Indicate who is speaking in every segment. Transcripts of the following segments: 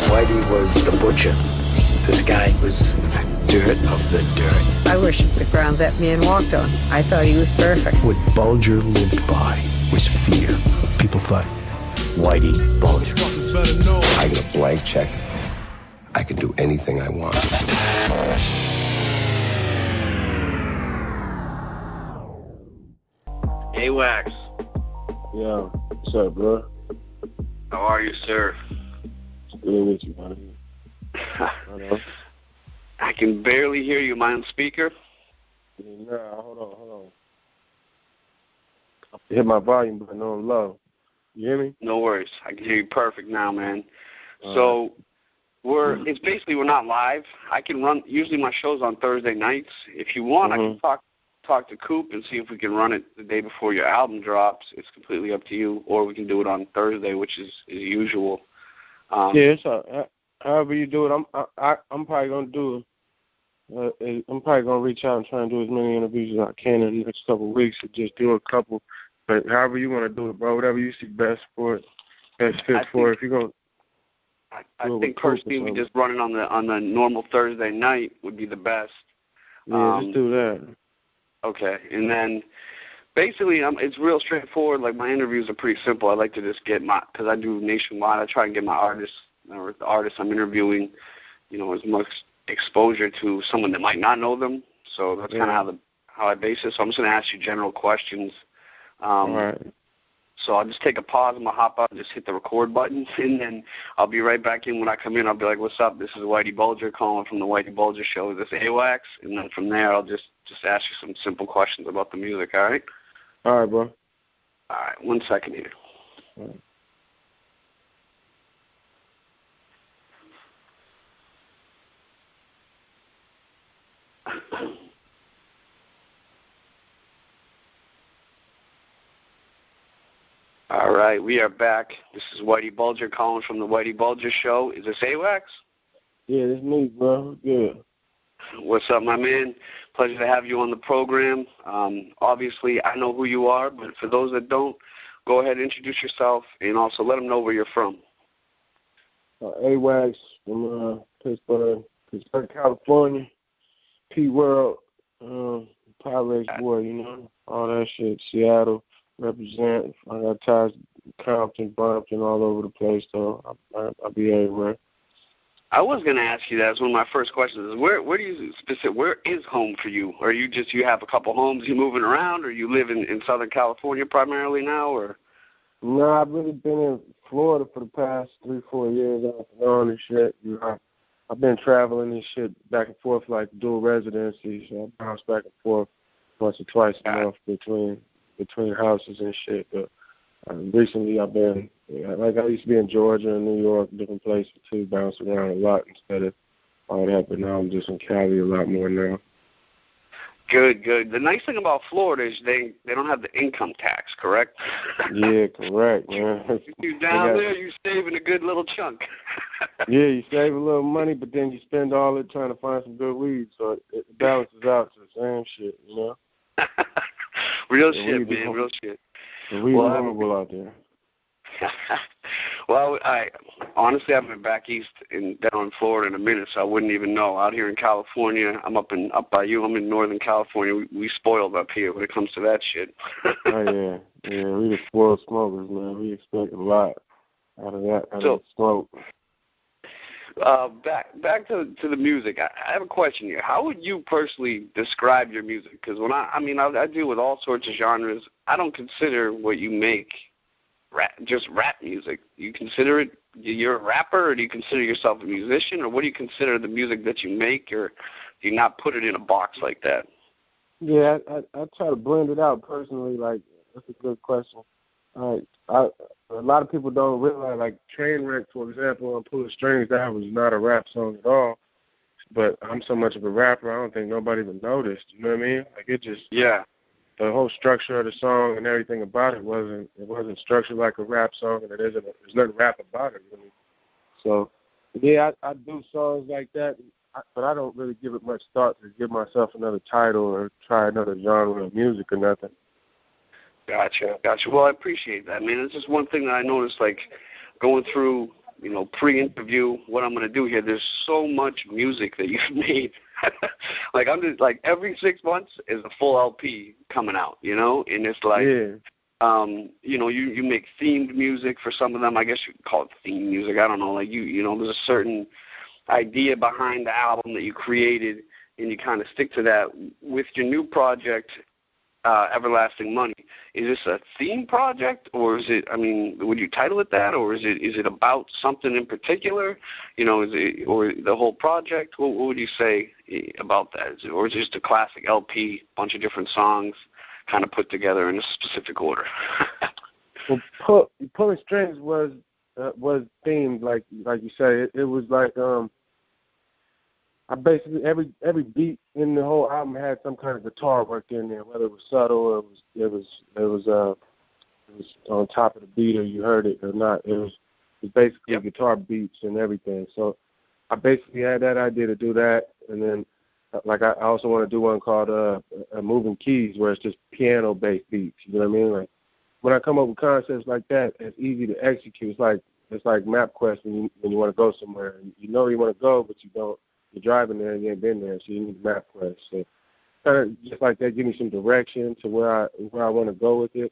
Speaker 1: Whitey was the butcher. This guy was the dirt of the dirt.
Speaker 2: I worshiped the ground that man walked on. I thought he was perfect.
Speaker 1: What Bulger lived by was fear. People thought, Whitey Bulger.
Speaker 3: I get a blank check. I can do anything I want.
Speaker 4: Hey, Wax.
Speaker 5: Yo, what's up, bro?
Speaker 4: How are you, sir?
Speaker 5: Good with you, buddy.
Speaker 4: I can barely hear you. Am I on speaker?
Speaker 5: Nah, hold on. I hit my volume button on low. You hear me?
Speaker 4: No worries. I can hear you perfect now, man. So it's basically we're not live. I can run. Usually my show's on Thursday nights. If you want, I can talk to Coop and see if we can run it the day before your album drops. It's completely up to you, or we can do it on Thursday, which is usual.
Speaker 5: It's however you do it. I'm probably gonna do it. I'm probably gonna reach out and try and do as many interviews as I can in the next couple of weeks. And just do a couple, but however you want to do it, bro. Whatever you see best for it, best fit for it. If you're gonna,
Speaker 4: I think personally, we just running on the normal Thursday night would be the best.
Speaker 5: Yeah, just do that.
Speaker 4: Okay, and then basically, it's real straightforward. Like, my interviews are pretty simple. I like to just get because I do nationwide, I try and get my artists, or the artists I'm interviewing, as much exposure to someone that might not know them. So that's kind of how I base it. So I'm just going to ask you general questions.
Speaker 5: All right.
Speaker 4: So I'll just take a pause. I'm going to hop out and just hit the record button, and then I'll be right back in. When I come in, I'll be like, what's up? This is Whitey Bulger calling from the Whitey Bulger Show. Is this AWACS? And then from there, I'll just ask you some simple questions about the music, all right?
Speaker 5: All right, bro.
Speaker 4: All right, 1 second here.
Speaker 5: All right.
Speaker 4: All right, we are back. This is Whitey Bulger calling from the Whitey Bulger Show. Is this AWACS?
Speaker 5: Yeah, this is me, bro. Good.
Speaker 4: What's up, my man? Pleasure to have you on the program. Obviously, I know who you are, but for those that don't, go ahead and introduce yourself and also let them know where you're from.
Speaker 5: AWACS from Pittsburg, California. P-World, Pirates boy, all that shit. Seattle. Represent. I got ties Compton, Brompton, all over the place, so I'll be everywhere.
Speaker 4: I was going to ask you that as one of my first questions. Is where is home for you? Or you have a couple homes, you moving around, or you live in Southern California primarily now, or?
Speaker 5: No, I've really been in Florida for the past 3-4 years off and on and shit. I've been traveling and shit back and forth like dual residency, so I bounce back and forth once or twice a month between houses and shit, but recently I've been, like I used to be in Georgia and New York, different places too, bounce around a lot instead of all that, but now I'm just in Cali a lot more now.
Speaker 4: Good. The nice thing about Florida is they don't have the income tax, correct?
Speaker 5: Yeah, correct, man.
Speaker 4: You down there, you saving a good little chunk.
Speaker 5: Yeah, you save a little money, but then you spend all it trying to find some good weed, so it balances out to the same shit,
Speaker 4: Real shit, man. Real shit.
Speaker 5: The weed is vulnerable out there.
Speaker 4: Well, honestly, I've been back east down in Florida in a minute, so I wouldn't even know. Out here in California, I'm up by you. I'm in Northern California. We spoiled up here when it comes to that shit.
Speaker 5: Oh yeah. We the spoiled smokers, man. We expect a lot out of that smoke.
Speaker 4: Back to the music. I have a question here. How would you personally describe your music? Because when I deal with all sorts of genres. I don't consider what you make just rap music. You consider it, you're a rapper, or do you consider yourself a musician, or what do you consider the music that you make, or do you not put it in a box like that?
Speaker 5: Yeah, I try to blend it out personally. Like, that's a good question. A lot of people don't realize, like Trainwreck, for example, on Pulling Strings, that was not a rap song at all. But I'm so much of a rapper, I don't think nobody even noticed. You know what I mean? Like, it just the whole structure of the song and everything about it wasn't structured like a rap song, and there's nothing rap about it really. So yeah, I do songs like that, but I don't really give it much thought to give myself another title or try another genre of music or nothing.
Speaker 4: Gotcha. Well, I appreciate that, man. It's just one thing that I noticed, like, going through, pre-interview, what I'm going to do here, there's so much music that you've made. Like, I'm just, like, every 6 months is a full LP coming out, and it's like, you make themed music for some of them. I guess you could call it themed music. I don't know. Like, there's a certain idea behind the album that you created, and you kind of stick to that. With your new project, Everlasting Money, is this a theme project, or is it, would you title it that, or is it about something in particular, or the whole project? What would you say about that? Or is it just a classic LP, bunch of different songs kind of put together in a specific order?
Speaker 5: Well, Pulling Strings was themed, like you say. It was like, I basically every beat in the whole album had some kind of guitar work in there, whether it was subtle or it was on top of the beat or you heard it or not. It was basically guitar beats and everything. So I basically had that idea to do that, and then like I also want to do one called Moving Keys, where it's just piano based beats. You know what I mean? Like when I come up with concepts like that, it's easy to execute. It's like MapQuest when you want to go somewhere. You know where you want to go, but you don't. You're driving there and you ain't been there, so you need MapQuest. So kind of just like that, give me some direction to where I want to go with it.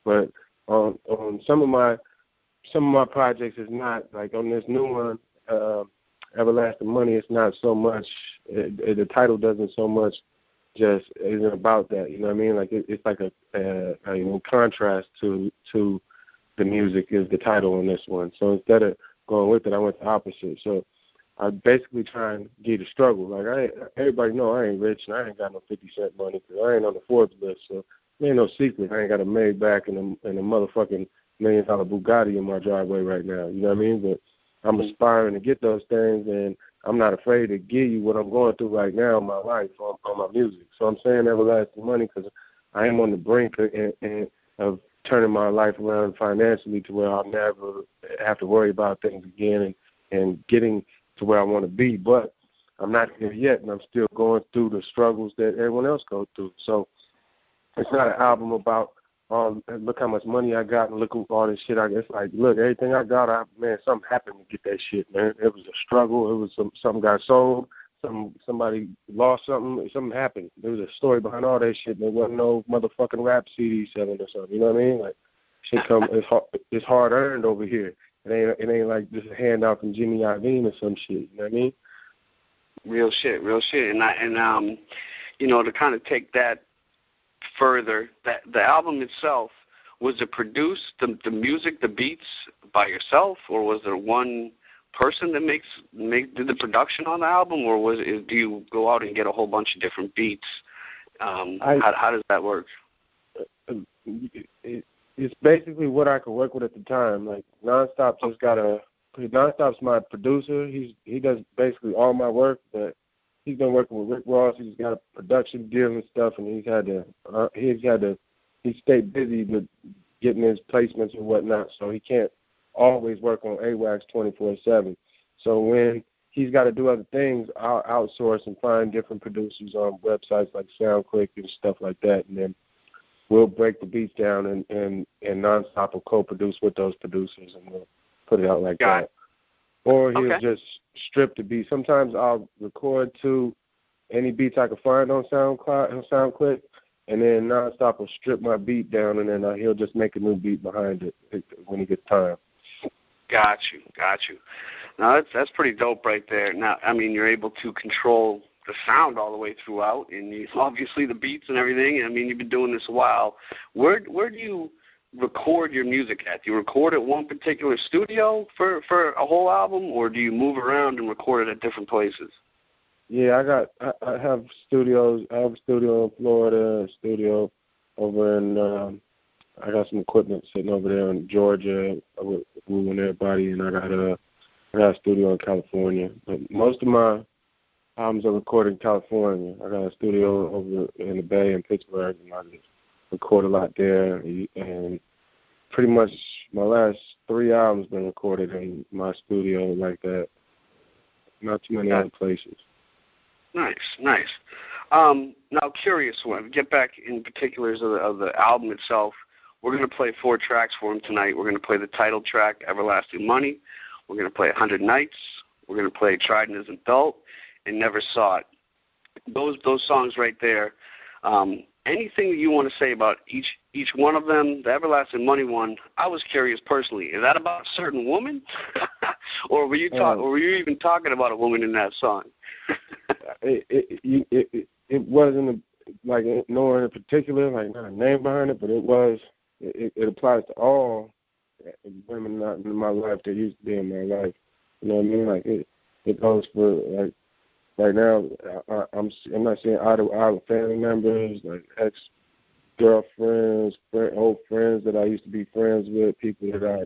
Speaker 5: But on some of my projects, it's not like on this new one, Everlasting Money. It's not so much. The title doesn't so much just isn't about that. You know what I mean? Like it's like a contrast to the music is the title on this one. So instead of going with it, I went the opposite. So I basically try and get a struggle. Like everybody know I ain't rich and I ain't got no 50 cent money because I ain't on the Forbes list. So it ain't no secret. I ain't got a Maybach and a motherfucking $1 million Bugatti in my driveway right now. You know what I mean? But I'm aspiring to get those things, and I'm not afraid to give you what I'm going through right now in my life on my music. So I'm saying Everlasting Money because I am on the brink of turning my life around financially to where I'll never have to worry about things again and getting to where I want to be, but I'm not there yet, and I'm still going through the struggles that everyone else goes through. So it's not an album about, look how much money I got and look at all this shit I got. It's like, look, everything I got, something happened to get that shit, man. It was a struggle. It was something got sold. Somebody lost something happened. There was a story behind all that shit. There wasn't no motherfucking rap CD selling or something. You know what I mean? Like, shit it's hard earned over here. It ain't like just a handout from Jimmy Iovine or some shit. You know what I mean?
Speaker 4: Real shit. And to kind of take that further, that the album itself, was it produced, the music, the beats, by yourself, or was there one person that did the production on the album, or do you go out and get a whole bunch of different beats? How does that work?
Speaker 5: It's basically what I could work with at the time. Like Nonstop's my producer. He does basically all my work, but he's been working with Rick Ross. He's got a production deal and stuff, and he stayed busy with getting his placements and whatnot, so he can't always work on AWACS 24/7. So when he's got to do other things, I'll outsource and find different producers on websites like SoundClick and stuff like that, and then we'll break the beats down and Nonstop will co-produce with those producers, and we'll put it out like that. Or he'll just strip the beat. Sometimes I'll record to any beats I can find on SoundClick, and then Nonstop will strip my beat down, and then he'll just make a new beat behind it when he gets time.
Speaker 4: Got you. Now, that's pretty dope right there. Now, you're able to control the sound all the way throughout, and obviously the beats and everything. You've been doing this a while. Where do you record your music at? Do you record at one particular studio for a whole album, or do you move around and record it at different places?
Speaker 5: Yeah, I have studios. I have a studio in Florida, a studio over in I got some equipment sitting over there in Georgia with Woo and everybody, and I got a studio in California. But most of my albums are recorded in California. I got a studio over in the Bay in Pittsburg, and I just record a lot there. And pretty much my last 3 albums been recorded in my studio like that. Not too many other places.
Speaker 4: Nice. Now, curious one. Get back in particulars of the album itself. we're going to play 4 tracks for him tonight. We're going to play the title track, Everlasting Money. We're going to play 100 Nights. We're going to play Tried as an Adult and Never Saw It. Those songs right there. Anything that you want to say about each one of them? The Everlasting Money one, I was curious personally. Is that about a certain woman, or were you even talking about a woman in that song?
Speaker 5: It wasn't like no one in particular, like not a name behind it, but it applies to all women not in my life that used to be in my life. You know what I mean? Like it goes for like. Right now, I'm not seeing idle family members, like ex-girlfriends, old friends that I used to be friends with, people that I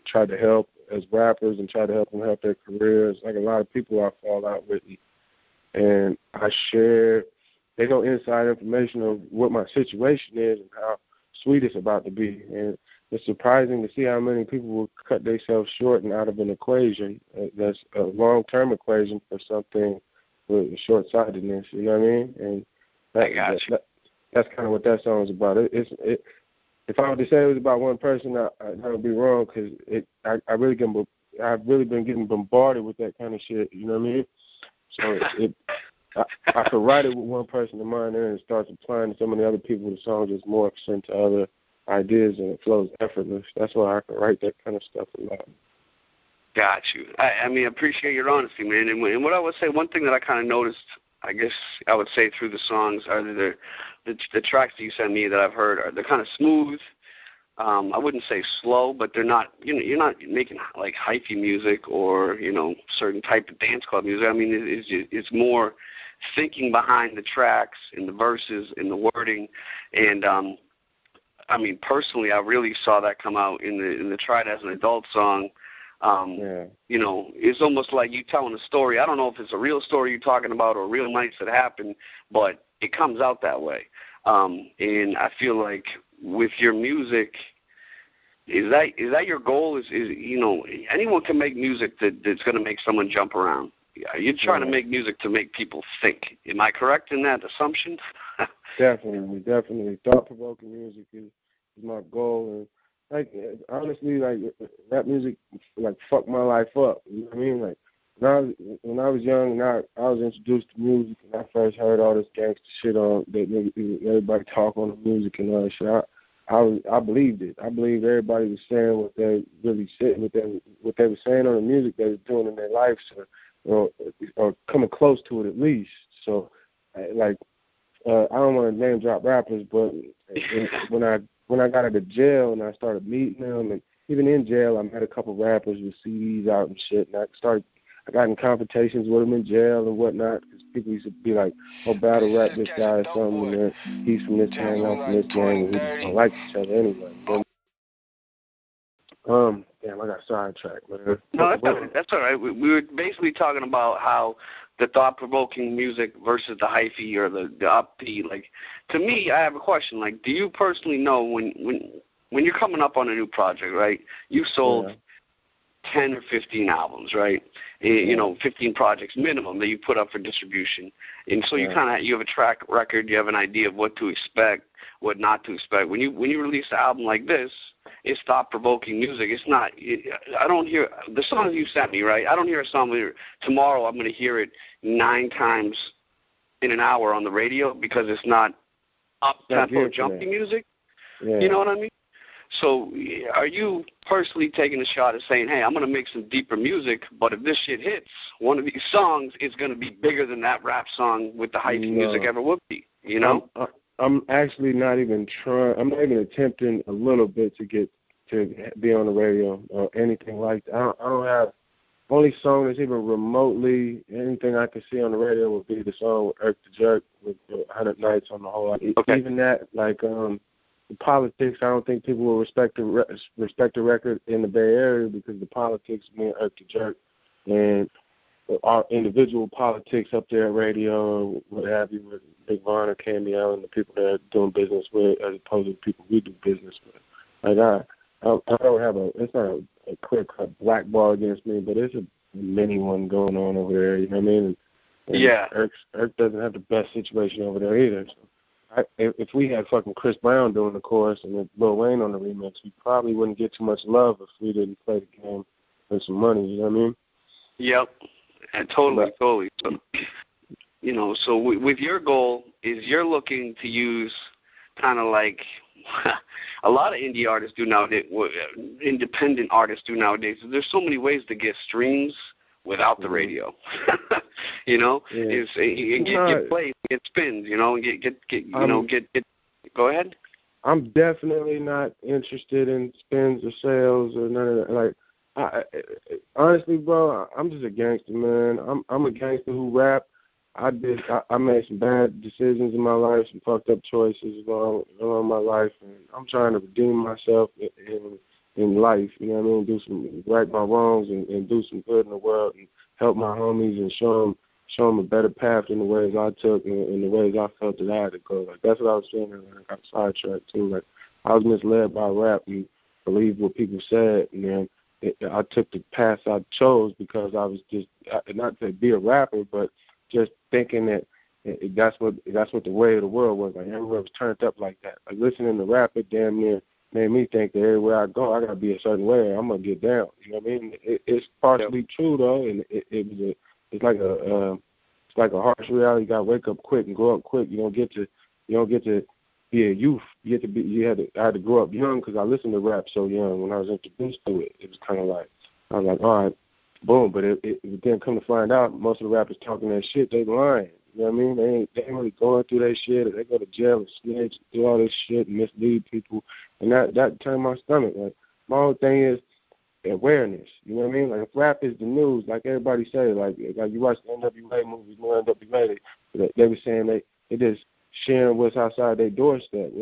Speaker 5: tried to help as rappers and try to help them help their careers. Like a lot of people I fall out with, and I share. They know inside information of what my situation is and how sweet it's about to be. And it's surprising to see how many people will cut themselves short and out of an equation that's a long-term equation for something with short-sightedness, you know what I mean? And that's kind of what that song is about. If I were to say it was about one person, that would be wrong, because I've really been getting bombarded with that kind of shit, you know what I mean? So I could write it with one person in mind, and it starts applying to so many other people. The song just morphs into other ideas, and it flows effortless. That's why I can write that kind of stuff a lot.
Speaker 4: Got you. I mean, I appreciate your honesty, man. And what I would say, one thing that I kind of noticed, I guess I would say through the songs, are the tracks that you sent me that I've heard, they're kind of smooth. I wouldn't say slow, but they're not. You're not making like hyphy music or certain type of dance club music. I mean, it's more thinking behind the tracks and the verses and the wording. And I mean, personally, I really saw that come out in the Tried as an Adult song. It's almost like you telling a story. I don't know if it's a real story you're talking about or real nights that happened, but it comes out that way. And I feel like with your music, is that your goal? Is anyone can make music that's going to make someone jump around. You're trying to make music to make people think. Am I correct in that assumption?
Speaker 5: Definitely. Thought-provoking music is my goal. And like, honestly, like, rap music, like, fucked my life up. You know what I mean? Like, when I was young and I was introduced to music and I first heard all this gangster shit on that everybody talk on the music and all that shit, I believed it. I believed everybody was saying what they really said, what they were saying on the music they were doing in their life, or coming close to it at least. So, like, I don't want to name drop rappers, but when I got out of jail and I started meeting them, and even in jail, I met a couple rappers with CDs out and shit, and I got in confrontations with them in jail and whatnot, because people used to be like, oh, battle rap this guy or something, and then he's from this gang, I'm from this gang, and we just don't like each other anyway. Damn, I got sidetracked, man.
Speaker 4: No, that's all right. We were basically talking about how the thought-provoking music versus the hyphy or the upbeat. Like, to me, I have a question. Like, do you personally know when you're coming up on a new project, right? You sold 10 or 15 albums, right? 15 projects minimum that you put up for distribution. And so you have a track record, you have an idea of what to expect, what not to expect. When you release an album like this, it's thought-provoking music. It's not, I don't hear, the songs you sent me, right? I don't hear a song where tomorrow I'm going to hear it 9 times in an hour on the radio because it's not up-tempo jumpy music. Yeah. You know what I mean? So are you personally taking a shot at saying, hey, I'm going to make some deeper music, but if this shit hits, one of these songs is going to be bigger than that rap song with the hyphy music ever would be, you know?
Speaker 5: I'm actually not even trying. I'm not even attempting a little bit to get to be on the radio or anything like that. I don't have only song that's even remotely anything I can see on the radio would be the song with Irk the Jerk with 100 Nights on the whole. Okay. Even that, like the politics, I don't think people will respect the record in the Bay Area because the politics of me and Irk the Jerk and our individual politics up there at radio or what have you with Big Von or Cameo and the people that are doing business with as opposed to the people we do business with. Like I don't have it's not a clear-cut black ball against me, but it's a mini one going on over there, you know what I mean? And
Speaker 4: yeah.
Speaker 5: Irk doesn't have the best situation over there either. So if we had fucking Chris Brown doing the chorus and Lil Wayne on the remix, we probably wouldn't get too much love if we didn't play the game for some money. You know what I mean?
Speaker 4: Yep, and totally. So, you know, so with your goal is you're looking to use kind of like a lot of indie artists do nowadays, independent artists do nowadays. There's so many ways to get streams without the radio. You know, get plays, get spins. You know, get. Go ahead.
Speaker 5: I'm definitely not interested in spins or sales or none of that. Like, honestly, bro, I'm just a gangster, man. I'm a gangster who rap. I made some bad decisions in my life, some fucked up choices along my life, and I'm trying to redeem myself in life. You know what I mean? Do some right my wrongs and do some good in the world and help my homies and show them a better path than the ways I took and the ways I felt that I had to go. Like, that's what I was saying, and I got sidetracked too. Like, I was misled by rap and believed what people said, and then I took the path I chose because I was just not to be a rapper, but just thinking that that's what the way of the world was. Like, everywhere was turned up like that. Like, listening to rap, it damn near made me think that everywhere I go, I gotta be a certain way. I'm gonna get down. You know what I mean? It's partially true though, and it's like a harsh reality. You gotta wake up quick and grow up quick. You don't get to be a youth. I had to grow up young because I listened to rap so young. When I was introduced to it, it was kind of like I was like, all right, boom. But it then come to find out, most of the rappers talking that shit, they lying. You know what I mean? They ain't really going through that shit, or they go to jail and snitch, do all this shit and mislead people, and that turned my stomach. Like, my whole thing is awareness. You know what I mean? Like, if rap is the news, like everybody say, like you watch the NWA movies, NWA, they were saying they just sharing what's outside their doorstep.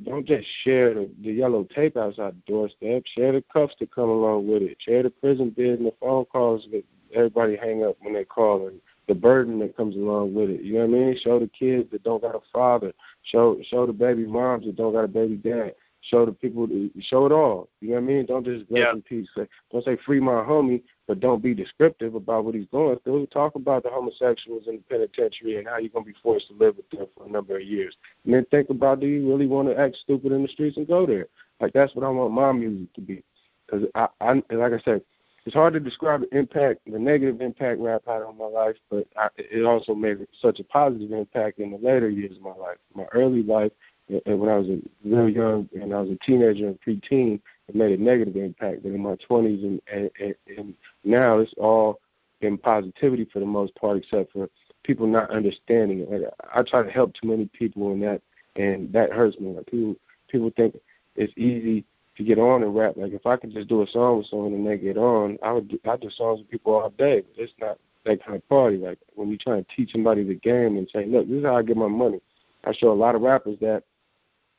Speaker 5: Don't just share the yellow tape outside the doorstep. Share the cuffs that come along with it. Share the prison bid and the phone calls that everybody hang up when they call, and the burden that comes along with it. You know what I mean? Show the kids that don't got a father. Show the baby moms that don't got a baby dad. Show the people. Show it all. You know what I mean? Don't just rest in peace. Don't say free my homie, but don't be descriptive about what he's going through. Talk about the homosexuals in the penitentiary and how you're going to be forced to live with them for a number of years. And then think about, do you really want to act stupid in the streets and go there? Like, that's what I want my music to be. Because, like I said, it's hard to describe the negative impact rap had on my life, but it also made such a positive impact in the later years of my life. My early life, and when I was real young and I was a teenager and preteen, it made a negative impact. But in my 20s and now, it's all in positivity for the most part, except for people not understanding it. Like, I try to help too many people in that, and that hurts me. Like, people think it's easy to get on and rap. Like, if I could just do a song with someone and they get on, I do songs with people all day. But it's not that kind of party. Like, when you try to teach somebody the game and say, look, this is how I get my money. I show a lot of rappers that,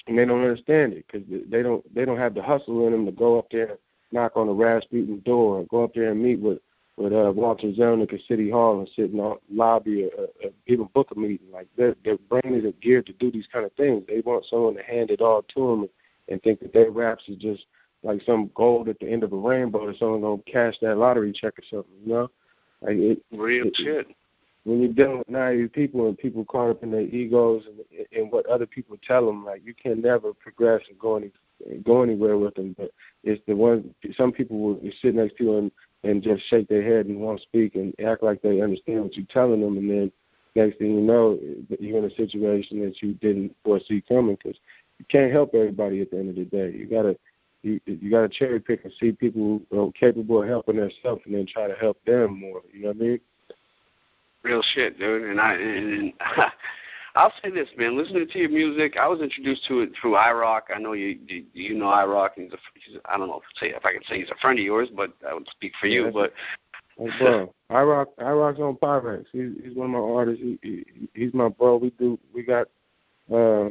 Speaker 5: and they don't understand it because they don't have the hustle in them to go up there and knock on the Rasputin door, or go up there and meet with Walter Zelnick at City Hall and sit in the lobby or even book a meeting. Like, their brain isn't geared to do these kind of things. They want someone to hand it all to them and think that their raps is just like some gold at the end of a rainbow, or someone gonna cash that lottery check or something, you know? Like,
Speaker 4: real shit.
Speaker 5: When you're dealing with naive people and people caught up in their egos and what other people tell them, like, you can never progress and go anywhere with them. But it's the one. Some people will sit next to you and just shake their head and won't speak and act like they understand what you're telling them, and then next thing you know, you're in a situation that you didn't foresee coming, because you can't help everybody at the end of the day. You gotta cherry pick and see people who are capable of helping themselves, and then try to help them more. You know what I mean?
Speaker 4: Real shit, dude. And I'll say this, man. Listening to your music, I was introduced to it through iRock. I know you know iRock. I don't know if I can say he's a friend of yours, but I would speak for you. But
Speaker 5: bro, iRock's on Pyrex. He's one of my artists. He's my bro. We got a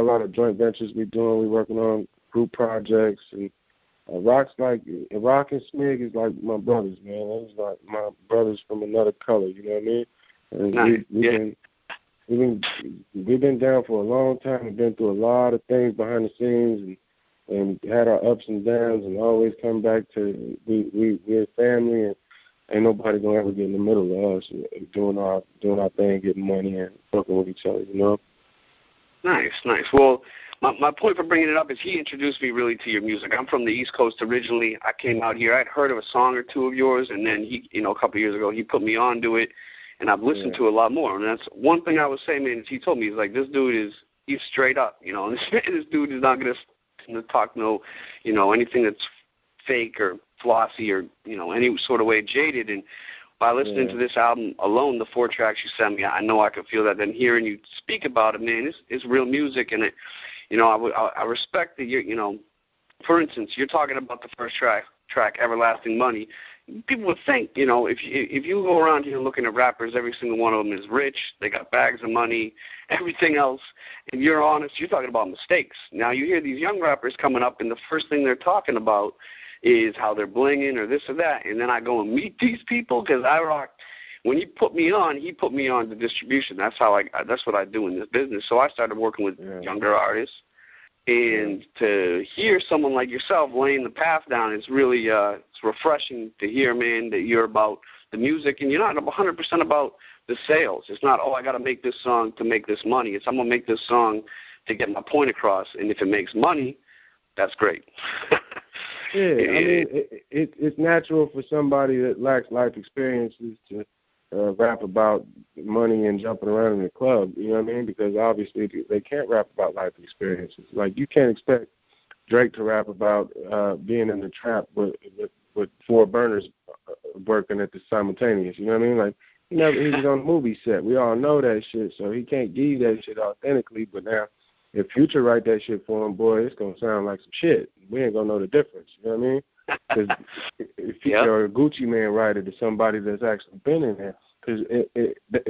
Speaker 5: lot of joint ventures we're doing. We're working on group projects, and Rock and Smig is like my brothers, man. It's like my brothers from another color, you know what I mean? And we've been down for a long time. We've been through a lot of things behind the scenes, and had our ups and downs, and always come back to we're a family, and ain't nobody gonna ever get in the middle of us doing our thing, getting money and fucking with each other, you know.
Speaker 4: Nice, nice. Well, my point for bringing it up is he introduced me really to your music. I'm from the East Coast originally. I came out here. I'd heard of a song or two of yours, and then he, a couple of years ago, he put me on to it, and I've listened to it a lot more. And that's one thing I would say, man, is he told me, he's like, this dude he's straight up, this dude is not going to talk anything that's fake or flossy or, any sort of way jaded. And by listening to this album alone, the 4 tracks you sent me, I know I could feel that. Then hearing you speak about it, man, it's real music, and I respect that for instance, you're talking about the first track, Everlasting Money. People would think, if you go around here looking at rappers, every single one of them is rich, they got bags of money, everything else, and you're honest, you're talking about mistakes. Now you hear these young rappers coming up, and the first thing they're talking about is how they're blinging or this or that, and then I go and meet these people because I rock. When he put me on the distribution. That's what I do in this business. So I started working with younger artists, and to hear someone like yourself laying the path down is really it's refreshing to hear, man, that you're about the music and you're not 100% about the sales. It's not, I got to make this song to make this money. It's I'm gonna make this song to get my point across, and if it makes money, that's great.
Speaker 5: Yeah, I mean, it's natural for somebody that lacks life experiences to rap about money and jumping around in the club, you know what I mean? Because obviously they can't rap about life experiences. Like, you can't expect Drake to rap about being in the trap with 4 burners working at the simultaneous, you know what I mean? Like, he was on a movie set. We all know that shit, so he can't give that shit authentically. But now, if Future write that shit for him, boy, it's going to sound like some shit. We ain't going to know the difference, you know what I mean? Because if you're a Gucci Man writer to somebody that's actually been in there,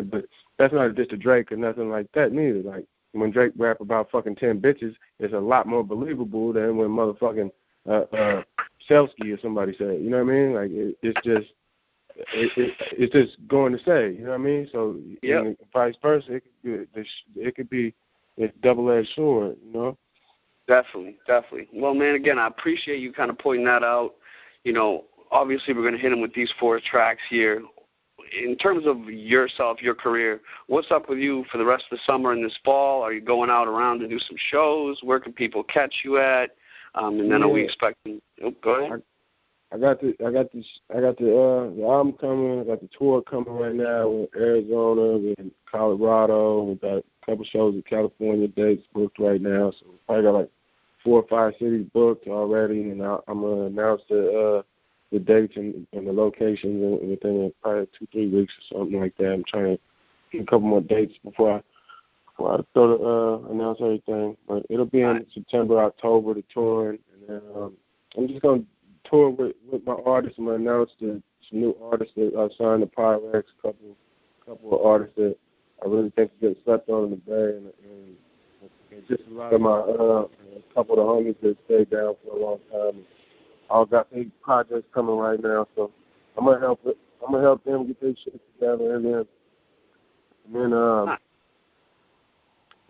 Speaker 5: but that's not just a Drake or nothing like that neither. Like, when Drake rap about fucking 10 bitches, it's a lot more believable than when motherfucking Selsky or somebody said, you know what I mean? Like, it's just going to say, you know what I mean? So vice versa, it could be a double-edged sword, you know?
Speaker 4: Definitely. Well, man, again, I appreciate you kind of pointing that out. Obviously we're going to hit him with these 4 tracks here. In terms of yourself, your career, what's up with you for the rest of the summer and this fall? Are you going out around to do some shows? Where can people catch you at? And then are we expecting? Oh, go ahead.
Speaker 5: I got the album coming. I got the tour coming right now with Arizona, with Colorado. We got a couple shows in California dates booked right now. So I got like 4 or 5 cities booked already, and I'm gonna announce the dates and the locations within probably 2-3 weeks or something like that. I'm trying to get a couple more dates before I announce everything. But it'll be in September, October, the touring, and then I'm just gonna tour with my artists. I'm gonna announce some new artists that I signed to Pyrex, a couple of artists that I really think get slept on in the Bay, and just a lot of my a couple of the homies that stayed down for a long time. All got big projects coming right now, so I'm gonna help them get their shit together, and then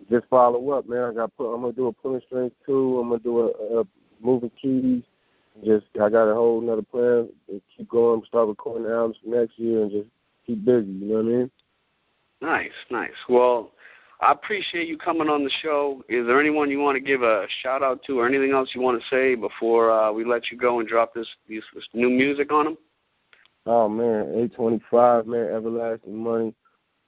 Speaker 5: just follow up, man. I'm gonna do a Pulling Strings 2. I'm gonna do a Moving Keys. I got a whole another plan to keep going, start recording albums for next year, and just keep busy. You know what I mean?
Speaker 4: Nice. Well, I appreciate you coming on the show. Is there anyone you want to give a shout out to, or anything else you want to say before we let you go and drop this new music on them?
Speaker 5: Oh man, 825, man, Everlasting Money.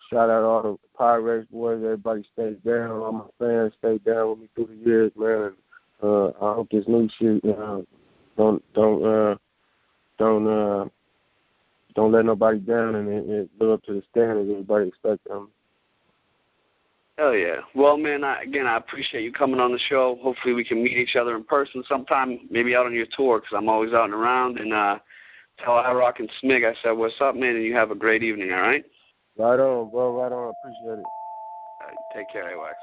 Speaker 5: Shout out all the Pyrex boys. Everybody stayed down. All my fans stayed down with me through the years, man. And I hope this new shit don't let nobody down and live up to the standards everybody expects them.
Speaker 4: Hell yeah. Well, man, I appreciate you coming on the show. Hopefully we can meet each other in person sometime, maybe out on your tour, because I'm always out and around. And tell I-Rock and Smig I said, what's up, man, and you have a great evening, all right?
Speaker 5: Right on, bro. Right on. I appreciate it.
Speaker 4: All right, take care, A-Wax.